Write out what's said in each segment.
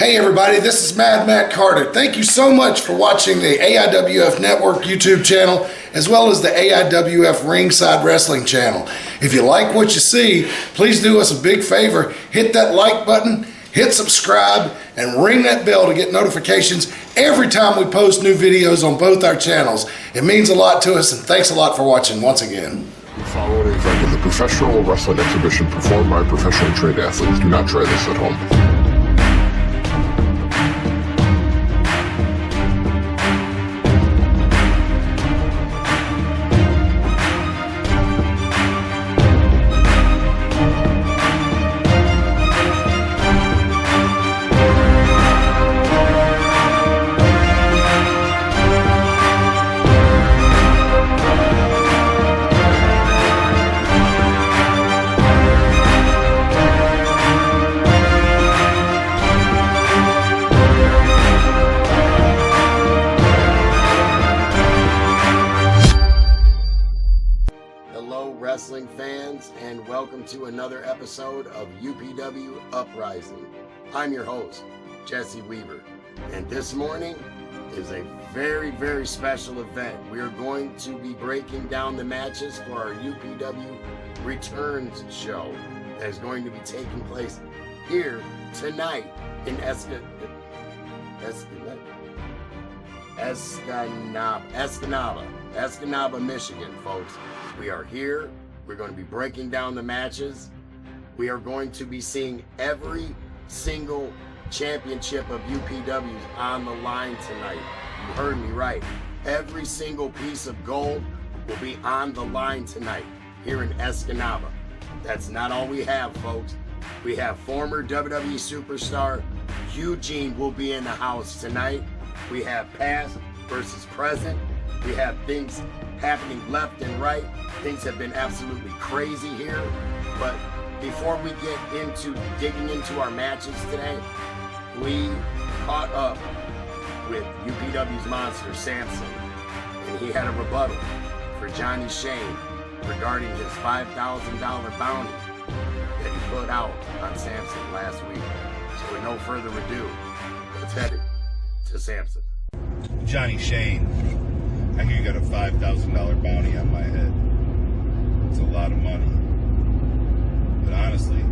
Hey everybody, this is Mad Matt Carter. Thank you so much for watching the AIWF Network YouTube channel, as well as the AIWF Ringside Wrestling channel. If you like what you see, please do us a big favor. Hit that like button, hit subscribe, and ring that bell to get notifications every time we post new videos on both our channels. It means a lot to us, and thanks a lot for watching once again. The following event in the professional wrestling exhibition performed by professionally trained athletes. Do not try this at home. Wrestling fans, and welcome to another episode of UPW Uprising. I'm your host, Jesse Weaver, and this morning is a very special event. We are going to be breaking down the matches for our UPW Returns show that is going to be taking place here tonight in Escanaba, Michigan, folks. We are here. We're going to be breaking down the matches. We are going to be seeing every single championship of UPWs on the line tonight. You heard me right. Every single piece of gold will be on the line tonight here in Escanaba. That's not all we have, folks. We have former WWE superstar Eugene will be in the house tonight. We have past versus present. We have things happening left and right. Things have been absolutely crazy here. But before we get into digging into our matches today, we caught up with UPW's monster, Samson. And he had a rebuttal for Johnny Shane regarding his $5,000 bounty that he put out on Samson last week. So with no further ado, let's head to Samson. Johnny Shane, I hear you got a $5,000 bounty on my head. It's a lot of money. But honestly,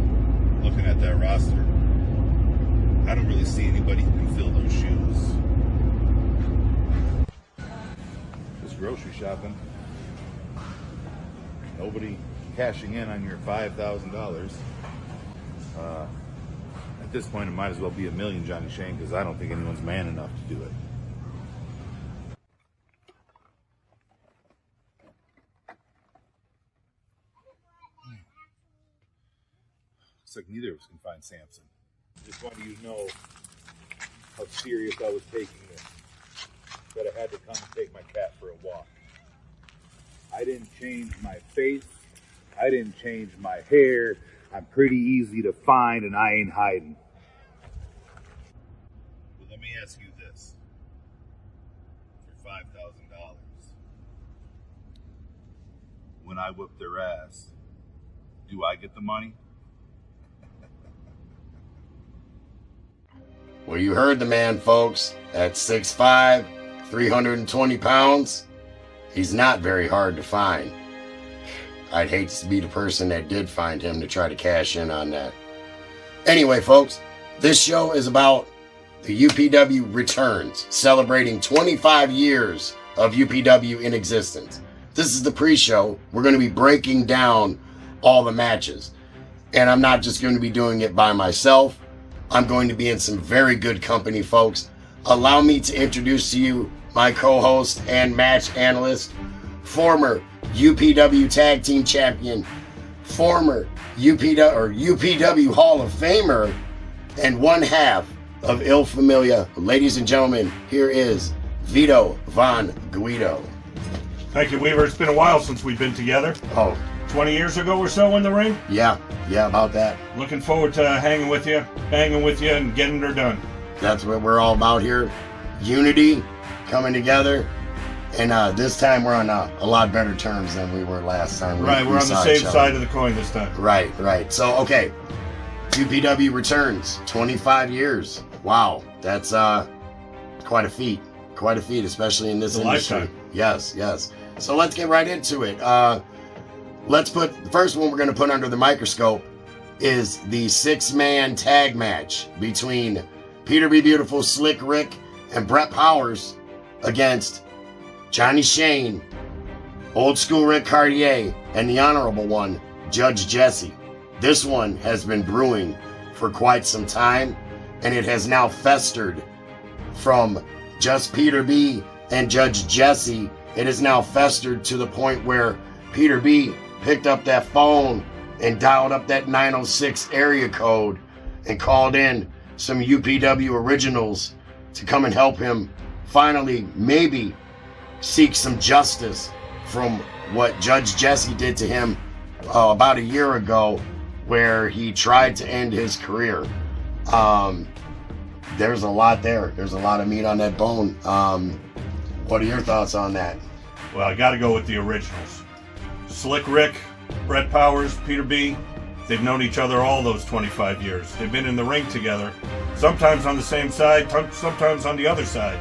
looking at that roster, I don't really see anybody who can fill those shoes. Just grocery shopping. Nobody cashing in on your $5,000. At this point, it might as well be $1 million, Johnny Shane, because I don't think anyone's man enough to do it. Looks like neither of us can find Samson. Just wanted you to know how serious I was taking this. That I had to come and take my cat for a walk. I didn't change my face. I didn't change my hair. I'm pretty easy to find and I ain't hiding. But let me ask you this. For $5,000, when I whip their ass, do I get the money? Well, you heard the man, folks. At 6'5", 320 pounds, he's not very hard to find. I'd hate to be the person that did find him to try to cash in on that. Anyway, folks, this show is about the UPW Returns, celebrating 25 years of UPW in existence. This is the pre-show. We're going to be breaking down all the matches. And I'm not just going to be doing it by myself. I'm going to be in some very good company, folks. Allow me to introduce to you my co-host and match analyst, former UPW Tag Team Champion, former UPW Hall of Famer, and one half of Il Familia. Ladies and gentlemen, here is Vito Von Guido. Thank you, Weaver. It's been a while since we've been together. Oh, 20 years ago or so in the ring. yeah, about that. Looking forward to hanging with you, and getting her done. That's what we're all about here. Unity, coming together. And this time we're on a lot better terms than we were last time. Right, we're on the same side of the coin this time. Right. So, okay. UPW returns, 25 years. Wow, that's quite a feat. Quite a feat, especially in this industry. Lifetime. Yes, yes. So let's get right into it. Let's put the first one we're going to put under the microscope is the 6-man tag match between Peter B. Beautiful, Slick Rick, and Brett Powers against Johnny Shane, Old School Rick Cartier, and the Honorable One, Judge Jesse. This one has been brewing for quite some time, and it has now festered from just Peter B. and Judge Jesse. It has now festered to the point where Peter B. picked up that phone and dialed up that 906 area code and called in some UPW originals to come and help him finally maybe seek some justice from what Judge Jesse did to him about a year ago, where he tried to end his career. There's a lot there. There's a lot of meat on that bone. What are your thoughts on that? Well, I got to go with the originals. Slick Rick, Brett Powers, Peter B. They've known each other all those 25 years. They've been in the ring together, sometimes on the same side, sometimes on the other side.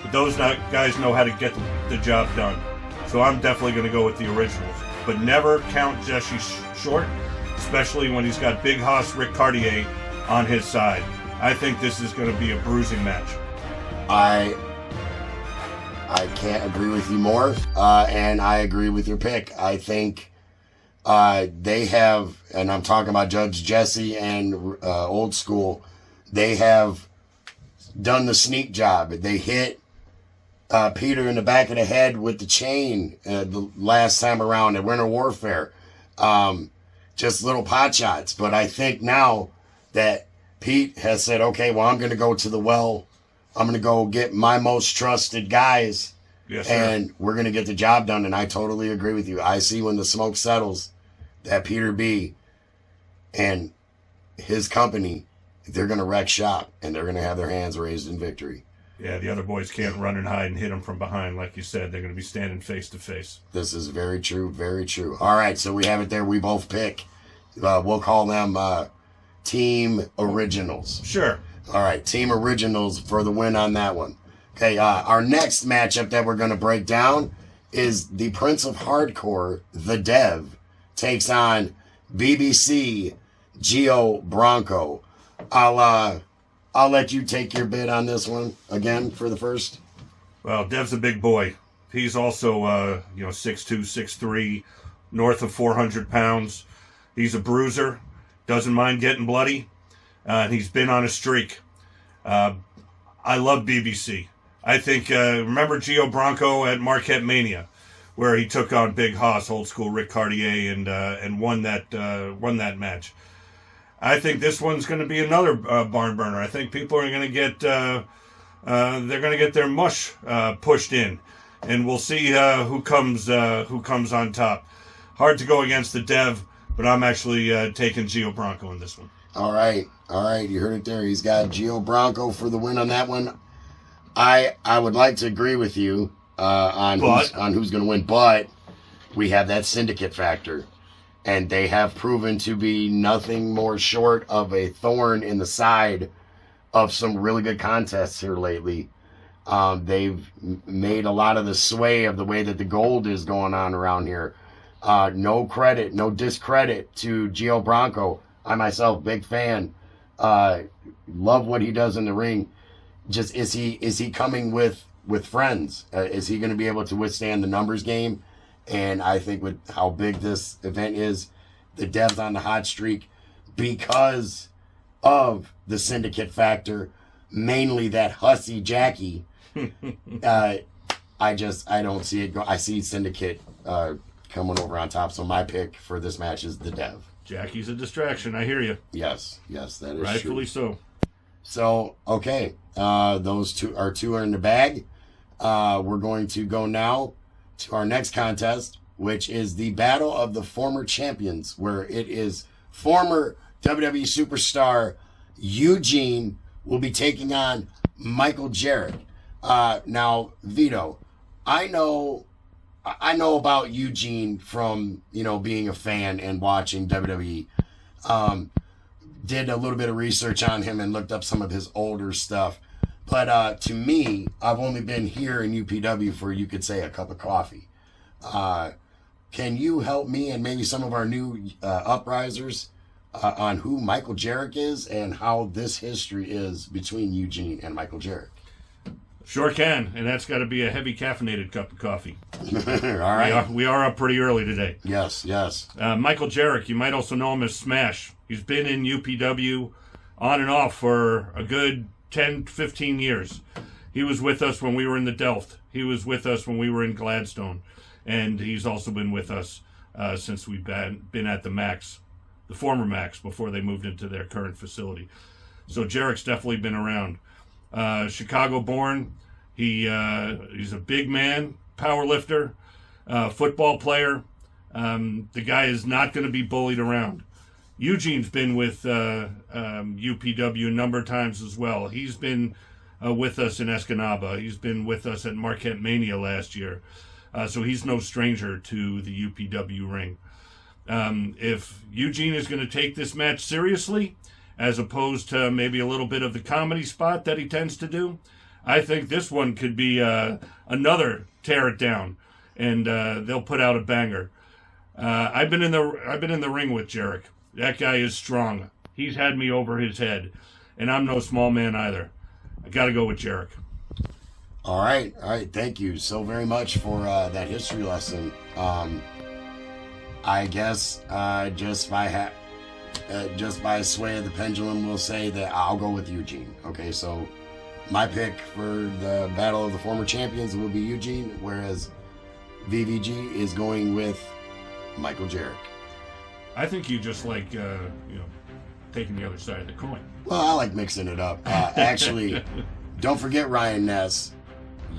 But those guys know how to get the job done. So I'm definitely going to go with the originals. But never count Jesse short, especially when he's got Big Hoss Rick Cartier on his side. I think this is going to be a bruising match. I can't agree with you more, and I agree with your pick. I think they have, and I'm talking about Judge Jesse and Old School, they have done the sneak job. They hit Peter in the back of the head with the chain the last time around at Winter Warfare. Just little pot shots. But I think now that Pete has said, okay, well, I'm going to go to the well. I'm going to go get my most trusted guys, Yes, sir. and we're going to get the job done. And I totally agree with you. I see when the smoke settles that Peter B. and his company, they're going to wreck shop, and they're going to have their hands raised in victory. Yeah, the other boys can't run and hide and hit him from behind. Like you said, they're going to be standing face to face. This is very true, very true. All right, so we have it there. We both pick. We'll call them Team Originals. Sure. All right, Team Originals for the win on that one. Okay, our next matchup that we're going to break down is the Prince of Hardcore, the Dev, takes on BBC Gio Bronco. I'll let you take your bid on this one again for the first. Well, Dev's a big boy. He's also, 6'2", 6'3", north of 400 pounds. He's a bruiser, doesn't mind getting bloody, and he's been on a streak. I love BBC. I think, remember Gio Bronco at Marquette Mania, where he took on Big Hoss, Old School Rick Cartier, and won that match. I think this one's going to be another barn burner. I think people are going to get they're going to get their mush pushed in, and we'll see who comes on top. Hard to go against the Dev, but I'm actually taking Gio Bronco in this one. All right. You heard it there. He's got Gio Bronco for the win on that one. I would like to agree with you on who's going to win, but we have that syndicate factor. And they have proven to be nothing more short of a thorn in the side of some really good contests here lately. They've made a lot of the sway of the way that the gold is going on around here. No credit, no discredit to Gio Bronco. I myself, big fan. Love what he does in the ring. Just is he coming with friends? Is he going to be able to withstand the numbers game? And I think with how big this event is, the Dev's on the hot streak because of the syndicate factor, mainly that hussy Jackie. I don't see it go. I see syndicate coming over on top. So my pick for this match is the Dev. Jackie's a distraction. I hear you. Yes, that is rightfully true. so. So okay, those two are in the bag. We're going to go now to our next contest, which is the Battle of the Former Champions, where it is former WWE superstar Eugene will be taking on Michael Jarrett. Now, Vito, I know about Eugene from being a fan and watching WWE. did a little bit of research on him and looked up some of his older stuff. But to me, I've only been here in UPW for, you could say, a cup of coffee. Can you help me and maybe some of our new uprisers on who Michael Jarrett is and how this history is between Eugene and Michael Jarrett? Sure can, and that's got to be a heavy caffeinated cup of coffee. All right. We are up pretty early today. Yes. Michael Jarrett, you might also know him as Smash. He's been in UPW on and off for a good 10, 15 years. He was with us when we were in the Delft. He was with us when we were in Gladstone. And he's also been with us since we've been at the Max, the former Max, before they moved into their current facility. So Jarrett's definitely been around. Chicago-born. He's a big man, power lifter, football player. The guy is not going to be bullied around. Eugene's been with UPW a number of times as well. He's been with us in Escanaba. He's been with us at Marquette Mania last year. So he's no stranger to the UPW ring. If Eugene is going to take this match seriously, as opposed to maybe a little bit of the comedy spot that he tends to do, I think this one could be another tear it down, and they'll put out a banger. I've been in the ring with Jarrett. That guy is strong. He's had me over his head, and I'm no small man either. I got to go with Jarrett. All right. Thank you so very much for that history lesson. I guess just by sway of the pendulum, we'll say that I'll go with Eugene. Okay, so my pick for the Battle of the Former Champions will be Eugene, whereas VVG is going with Michael Jarrett. I think you just like taking the other side of the coin. Well, I like mixing it up. Actually, don't forget, Ryan Ness,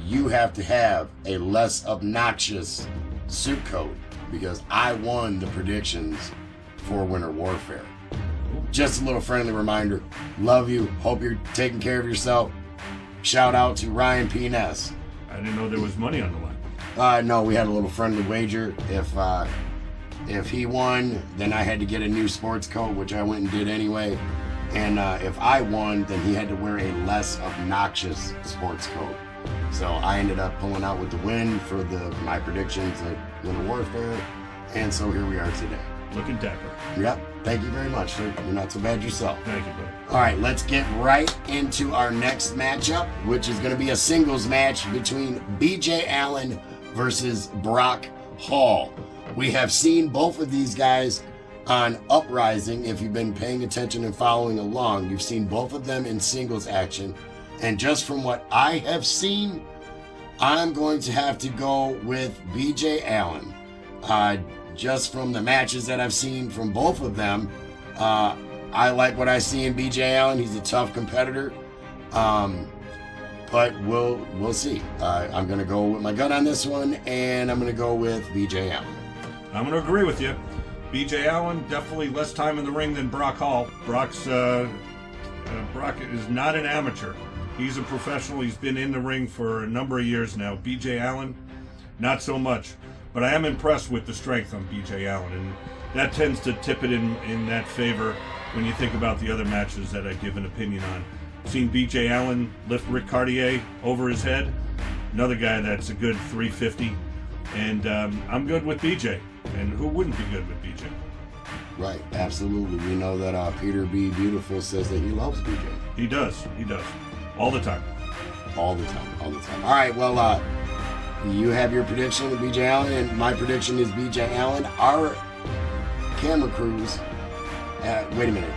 you have to have a less obnoxious suit coat because I won the predictions for Winter Warfare. Just a little friendly reminder. Love you. Hope you're taking care of yourself. Shout out to Ryan P. Ness. I didn't know there was money on the line. No, we had a little friendly wager. If he won, then I had to get a new sports coat, which I went and did anyway. And if I won, then he had to wear a less obnoxious sports coat. So I ended up pulling out with the win for my predictions at Winter Warfare. And so here we are today. Looking dapper. Yep. Thank you very much, sir. You're not so bad yourself. Thank you, buddy. All right, let's get right into our next matchup, which is going to be a singles match between BJ Allen versus Brock Hall. We have seen both of these guys on Uprising. If you've been paying attention and following along, you've seen both of them in singles action. And just from what I have seen, I'm going to have to go with BJ Allen. Just from the matches that I've seen from both of them, I like what I see in BJ Allen. He's a tough competitor, but we'll see. I'm going to go with my gut on this one, and I'm going to go with BJ Allen. I'm going to agree with you. BJ Allen, definitely less time in the ring than Brock Hall. Brock is not an amateur. He's a professional. He's been in the ring for a number of years now. BJ Allen, not so much. But I am impressed with the strength on BJ Allen, and that tends to tip it in that favor when you think about the other matches that I give an opinion on. Seen BJ Allen lift Rick Cartier over his head, another guy that's a good 350, and I'm good with BJ. And who wouldn't be good with BJ? Right, absolutely. We know that Peter B. Beautiful says that he loves BJ. He does. All the time. All the time. All right, well, you have your prediction of BJ Allen, and my prediction is BJ Allen. Our camera crews, wait a minute,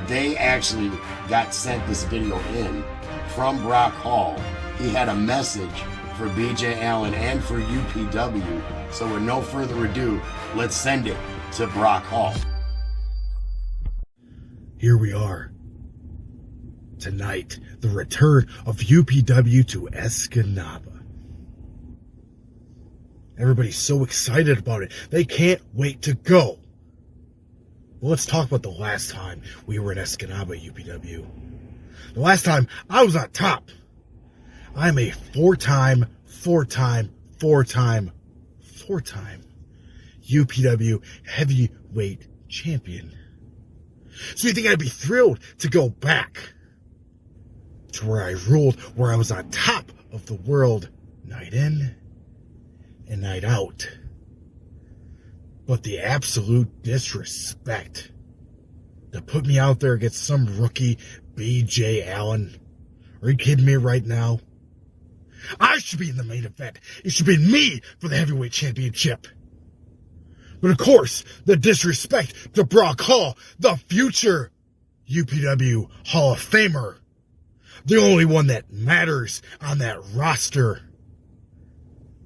they actually got sent this video in from Brock Hall. He had a message for BJ Allen and for UPW. So with no further ado, let's send it to Brock Hall. Here we are. Tonight, the return of UPW to Escanaba. Everybody's so excited about it. They can't wait to go. Well, let's talk about the last time we were in Escanaba, UPW. The last time I was on top. I'm a four-time UPW heavyweight champion. So you think I'd be thrilled to go back to where I ruled, where I was on top of the world night in and night out? But the absolute disrespect to put me out there against some rookie B.J. Allen. Are you kidding me right now? I should be in the main event. It should be me for the heavyweight championship. But of course, the disrespect to Brock Hall, the future UPW Hall of Famer. The only one that matters on that roster.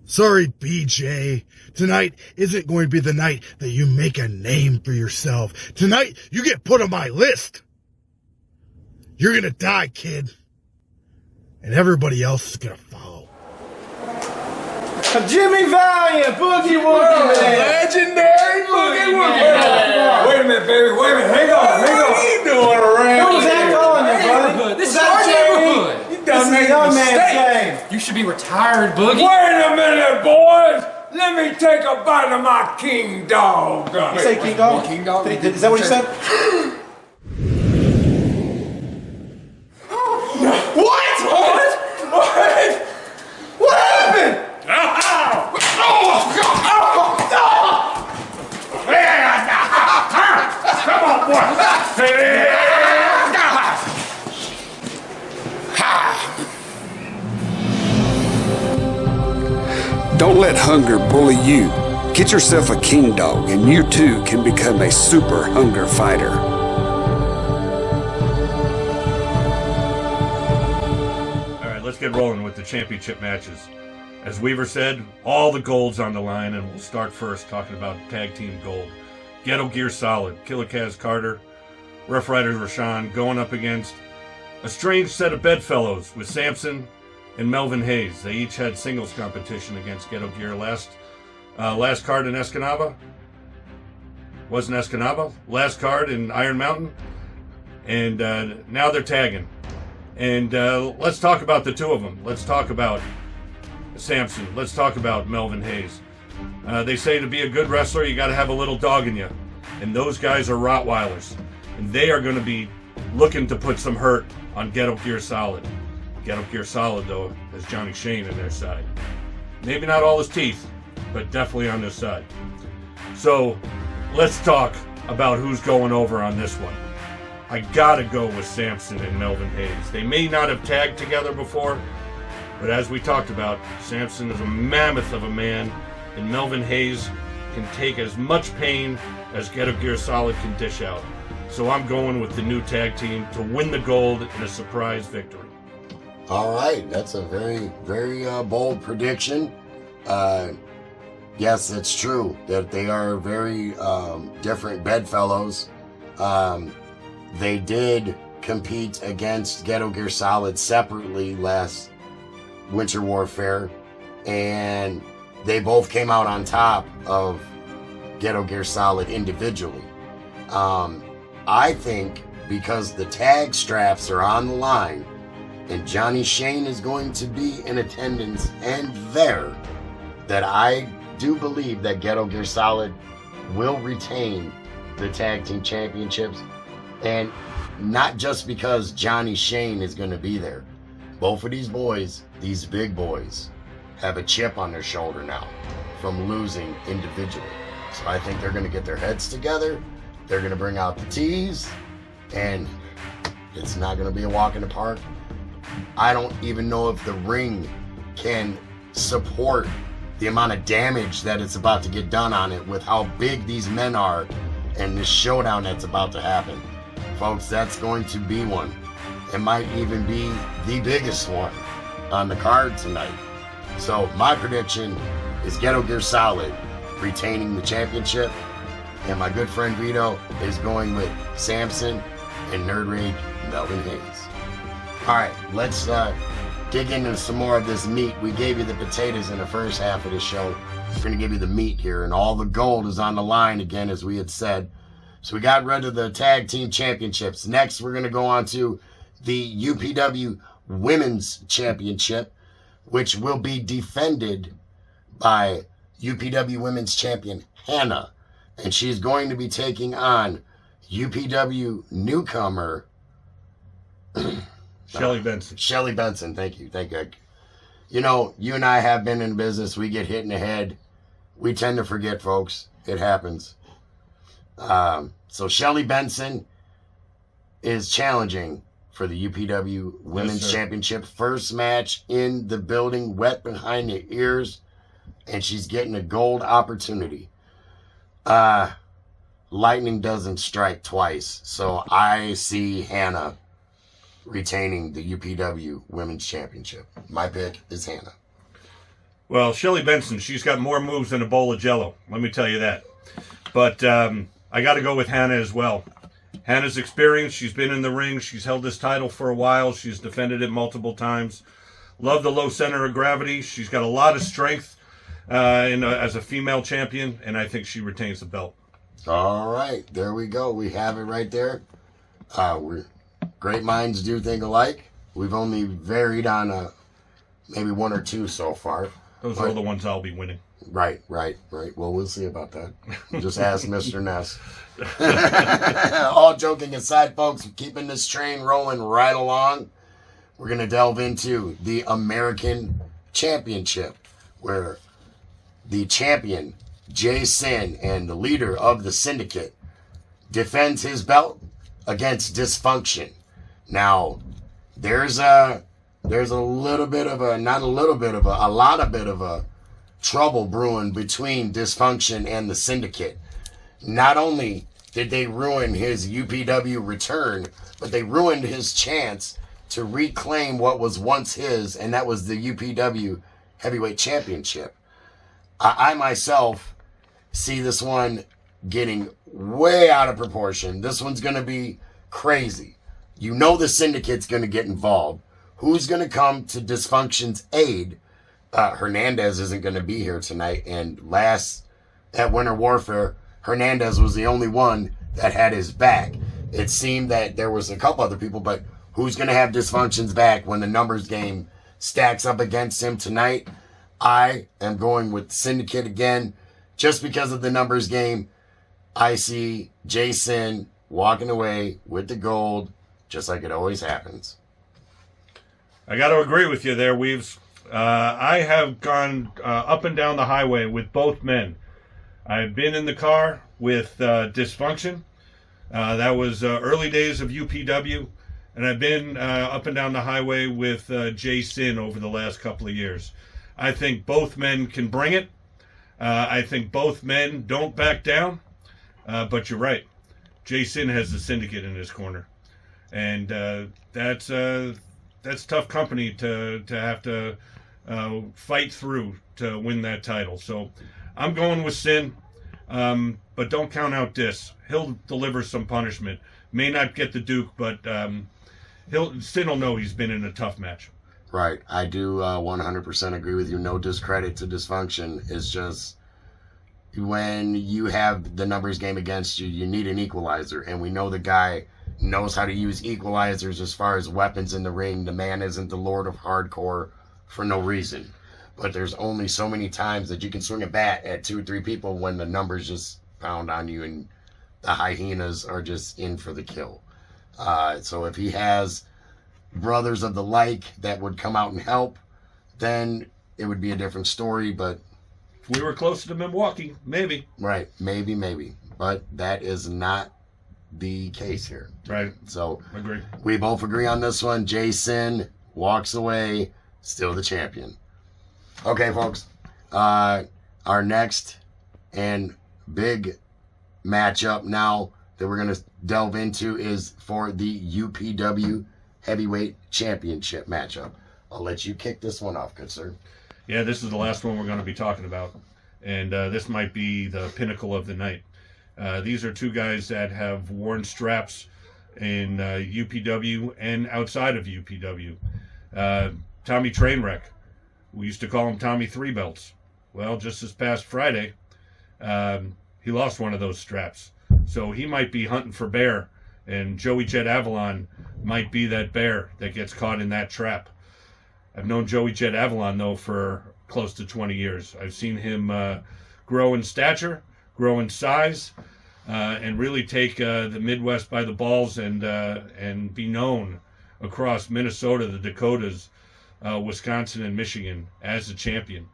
Sorry, BJ. Tonight isn't going to be the night that you make a name for yourself. Tonight, you get put on my list. You're gonna die, kid. And everybody else is gonna follow. Jimmy Valiant, Boogie Woogie, man. Legendary Boogie Woogie. Wait a minute, baby. Wait a minute. Hang on. What are you doing around What was that here? calling you, buddy? This is our neighborhood. This You done is a made a young man's mistake. game. You should be retired, Boogie. Wait a minute, boys. Let me take a bite of my king dog. Say King Dog? King Dog? Is that what you said? What? What happened? Come on, boy. Don't let hunger bully you. Get yourself a king dog, and you too can become a super hunger fighter. All right, let's get rolling with the championship matches. As Weaver said, all the gold's on the line, and we'll start first talking about tag team gold. Ghetto Gear Solid, Killer Kaz Carter, Rough Riders Rashawn going up against a strange set of bedfellows with Samson and Melvin Hayes. They each had singles competition against Ghetto Gear last card in Escanaba. Wasn't Escanaba. Last card in Iron Mountain. And now they're tagging. And let's talk about the two of them. Let's talk about Samson. Let's talk about Melvin Hayes. They say to be a good wrestler, you got to have a little dog in you. And those guys are Rottweilers. And they are going to be looking to put some hurt on Ghetto Gear Solid. Ghetto Gear Solid, though, has Johnny Shane in their side. Maybe not all his teeth, but definitely on this side. So let's talk about who's going over on this one. I gotta go with Samson and Melvin Hayes. They may not have tagged together before, but as we talked about, Samson is a mammoth of a man, and Melvin Hayes can take as much pain as Ghetto Gear Solid can dish out. So I'm going with the new tag team to win the gold in a surprise victory. All right, that's a very, very bold prediction. Yes, it's true that they are very different bedfellows. They did compete against Ghetto Gear Solid separately last Winter Warfare, and they both came out on top of Ghetto Gear Solid individually. I think because the tag straps are on the line, and Johnny Shane is going to be in attendance and there, that I do believe that Ghetto Gear Solid will retain the tag team championships, and not just because Johnny Shane is going to be there. Both of these boys, these big boys, have a chip on their shoulder now from losing individually. So I think they're going to get their heads together, they're going to bring out the tees, and it's not going to be a walk in the park. I don't even know if the ring can support the amount of damage that it's about to get done on it with how big these men are and this showdown that's about to happen. Folks, that's going to be one. It might even be the biggest one on the card tonight. So my prediction is Ghetto Gear Solid retaining the championship, and my good friend Vito is going with Samson and Nerd Rage Melvin Hayes. All right, let's dig into some more of this meat. We gave you the potatoes in the first half of the show. We're going to give you the meat here, and all the gold is on the line again, as we had said. So we got rid of the tag team championships. Next, we're going to go on to the UPW Women's Championship, which will be defended by UPW Women's Champion Hannah. And she's going to be taking on UPW newcomer, Shelly Benson. Shelly Benson. Thank you. Thank you. You know, you and I have been in business. We get hit in the head. We tend to forget, folks. It happens. So Shelly Benson is challenging for the UPW Women's Championship. First match in the building, wet behind the ears, and she's getting a gold opportunity. Lightning doesn't strike twice, so I see Hannah retaining the UPW Women's Championship. My pick is Hannah. Well, Shelly Benson, she's got more moves than a bowl of Jello. Let me tell you that. But I got to go with Hannah as well. Hannah's experience. She's been in the ring. She's held this title for a while. She's defended it multiple times. Love the low center of gravity. She's got a lot of strength as a female champion, and I think she retains the belt. All right, there we go. We have it right there. We're great minds do think alike. We've only varied on maybe one or two so far. Those are the ones I'll be winning. Right. Well, we'll see about that. Just ask Mr. Ness. All joking aside, folks, keeping this train rolling right along, we're going to delve into the American Championship, where the champion, Jay Sin, and the leader of the syndicate, defends his belt against Dysfunction. Now, there's a little bit of a lot of a trouble brewing between Dysfunction and the syndicate. Not only did they ruin his UPW return, but they ruined his chance to reclaim what was once his, and that was the UPW Heavyweight Championship. I myself see this one getting way out of proportion. This one's going to be crazy. You know the syndicate's going to get involved. Who's going to come to Dysfunction's aid? Hernandez isn't going to be here tonight. And last at Winter Warfare, Hernandez was the only one that had his back. It seemed that there was a couple other people, but who's going to have Dysfunction's back when the numbers game stacks up against him tonight? I am going with Syndicate again. Just because of the numbers game, I see Jason walking away with the gold, just like it always happens. I got to agree with you there, Weaves. I have gone up and down the highway with both men. I've been in the car with Dysfunction. That was early days of UPW. And I've been up and down the highway with Jay Sin over the last couple of years. I think both men can bring it. I think both men don't back down. But you're right. Jay Sin has the syndicate in his corner. And that's tough company to have to fight through to win that title. So I'm going with Sin, but don't count out Dis. He'll deliver some punishment. May not get the Duke, but Sin will know he's been in a tough match. Right. I do 100% agree with you. No discredit to Dysfunction. It's just when you have the numbers game against you, you need an equalizer. And we know the guy knows how to use equalizers as far as weapons in the ring. The man isn't the Lord of Hardcore for no reason. But there's only so many times that you can swing a bat at 2 or 3 people when the numbers just pound on you and the hyenas are just in for the kill. So if he has brothers of the like that would come out and help, then it would be a different story. But if we were closer to Milwaukee, maybe. Right. Maybe. But that is not the case here. Right. So agree. We both agree on this one. Jason walks away, still the champion. Okay, folks. Our next and big matchup now that we're going to delve into is for the UPW Heavyweight Championship matchup. I'll let you kick this one off, good sir. Yeah, this is the last one we're going to be talking about. And this might be the pinnacle of the night. These are two guys that have worn straps in UPW and outside of UPW. Tommy Trainwreck. We used to call him Tommy Three Belts. Well, just this past Friday, he lost one of those straps. So he might be hunting for bear, and Joey Jet Avalon might be that bear that gets caught in that trap. I've known Joey Jet Avalon, though, for close to 20 years. I've seen him grow in stature, grow in size. and really take the Midwest by the balls and be known across Minnesota, the Dakotas, Wisconsin, and Michigan as a champion.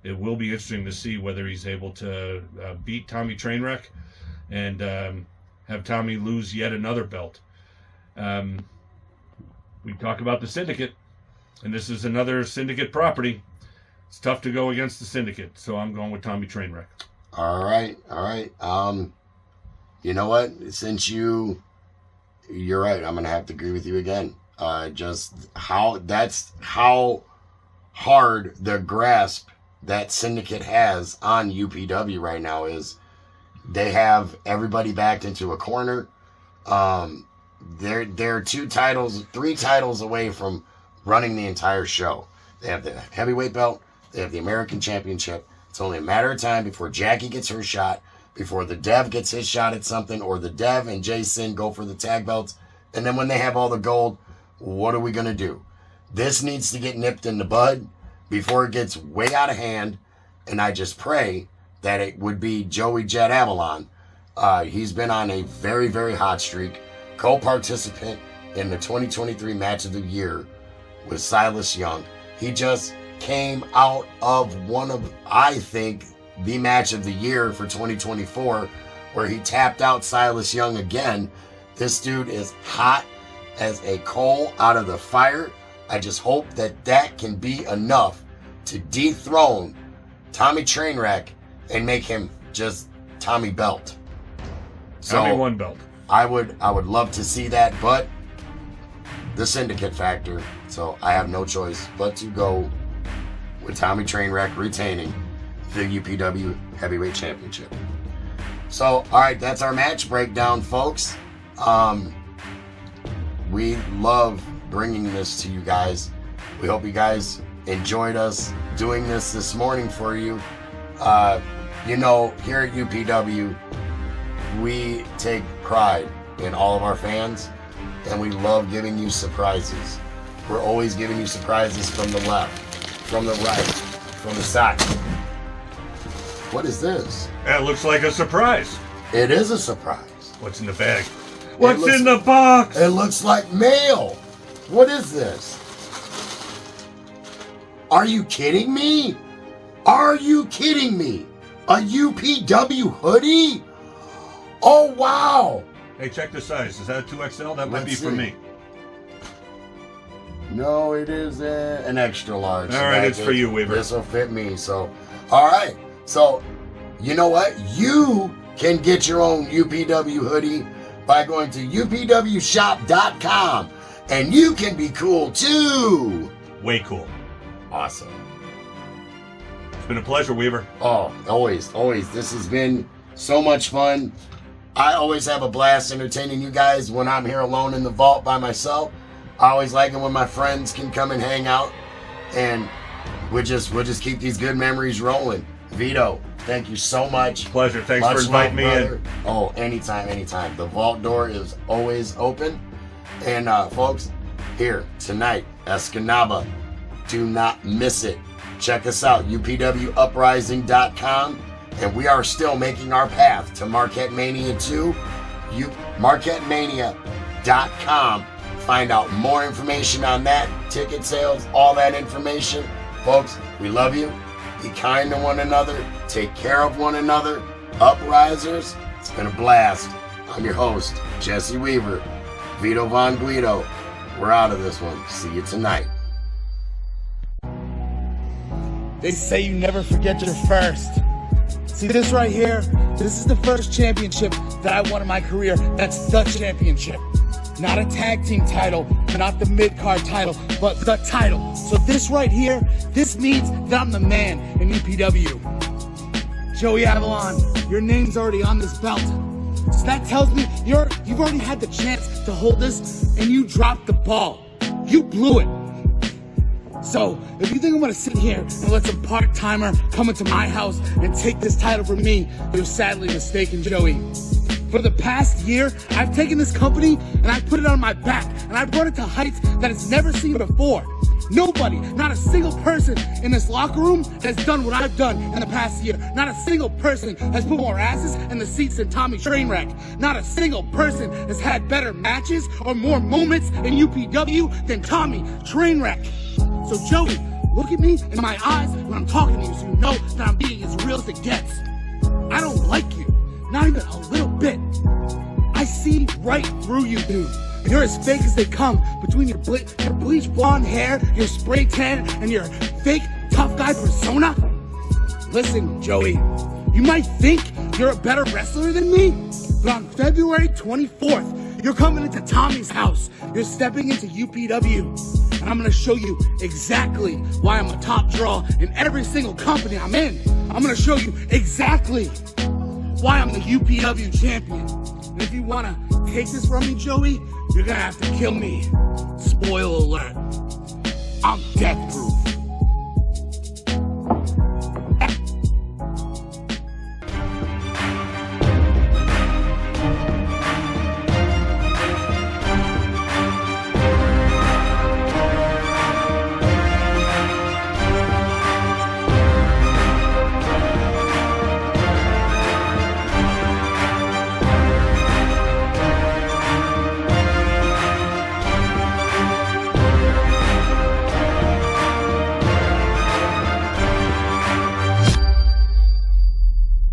It will be interesting to see whether he's able to beat Tommy Trainwreck and have Tommy lose yet another belt. We talk about the syndicate, and this is another syndicate property. It's tough to go against the syndicate, so I'm going with Tommy Trainwreck. All right. You know what? Since you're right, I'm gonna have to agree with you again. Just how hard the grasp that syndicate has on UPW right now is. They have everybody backed into a corner. They're 3 titles away from running the entire show. They have the heavyweight belt. They have the American Championship. It's only a matter of time before Jackie gets her shot, before the Dev gets his shot at something, or the Dev and Jason go for the tag belts. And then when they have all the gold, what are we going to do? This needs to get nipped in the bud before it gets way out of hand. And I just pray that it would be Joey Jet Avalon. He's been on a very, very hot streak. Co-participant in the 2023 Match of the Year with Silas Young. He just came out of one of, I think, the Match of the Year for 2024, where he tapped out Silas Young again. This dude is hot as a coal out of the fire. I just hope that that can be enough to dethrone Tommy Trainwreck and make him just Tommy Belt. So Tommy one belt. I would love to see that, but the syndicate factor. So I have no choice but to go with Tommy Trainwreck retaining the UPW Heavyweight Championship. So, all right, that's our match breakdown, folks. We love bringing this to you guys. We hope you guys enjoyed us doing this morning for you. You know, here at UPW, we take pride in all of our fans, and we love giving you surprises. We're always giving you surprises from the left, from the right, from the side. What is this? That looks like a surprise. It is a surprise. What's in the bag? What's in the box? It looks like mail. What is this? Are you kidding me? Are you kidding me? A UPW hoodie? Oh, wow. Hey, check the size. Is that a 2XL? That might be for see. me. No, it is an extra large. All right, it's for you, Weaver. This will fit me. So, all right. So, you know what? You can get your own UPW hoodie by going to upwshop.com, and you can be cool too. Way cool. Awesome. It's been a pleasure, Weaver. Oh, always. This has been so much fun. I always have a blast entertaining you guys when I'm here alone in the vault by myself. I always like it when my friends can come and hang out, and we'll just keep these good memories rolling. Vito, thank you so much. Pleasure. Thanks for inviting me in. Oh, anytime. The vault door is always open. And folks, here tonight, Escanaba, do not miss it. Check us out, upwuprising.com. And we are still making our path to Marquette Mania 2. MarquetteMania.com. Find out more information on that, ticket sales, all that information. Folks, we love you. Be kind to one another. Take care of one another. Uprisers, it's been a blast. I'm your host, Jesse Weaver. Vito Von Guido. We're out of this one. See you tonight. They say you never forget your first. See this right here? This is the first championship that I won in my career. That's the championship. Not a tag team title, not the mid-card title, but the title. So this right here, this means that I'm the man in UPW. Joey Avalon, your name's already on this belt. So that tells me you've already had the chance to hold this and you dropped the ball. You blew it. So, if you think I'm gonna sit here and let some part-timer come into my house and take this title from me, you're sadly mistaken, Joey. For the past year, I've taken this company and I put it on my back and I brought it to heights that it's never seen before. Nobody, not a single person in this locker room has done what I've done in the past year. Not a single person has put more asses in the seats than Tommy Trainwreck. Not a single person has had better matches or more moments in UPW than Tommy Trainwreck. So Joey, look at me in my eyes when I'm talking to you so you know that I'm being as real as it gets. I don't like you, not even a little bit. I see right through you, dude. You're as fake as they come between your bleach blonde hair, your spray tan, and your fake tough guy persona. Listen, Joey, you might think you're a better wrestler than me, but on February 24th, you're coming into Tommy's house. You're stepping into UPW, and I'm gonna show you exactly why I'm a top draw in every single company I'm in. I'm gonna show you exactly why I'm the UPW champion. And if you wanna take this from me, Joey, you're gonna have to kill me. Spoiler alert, I'm death proof.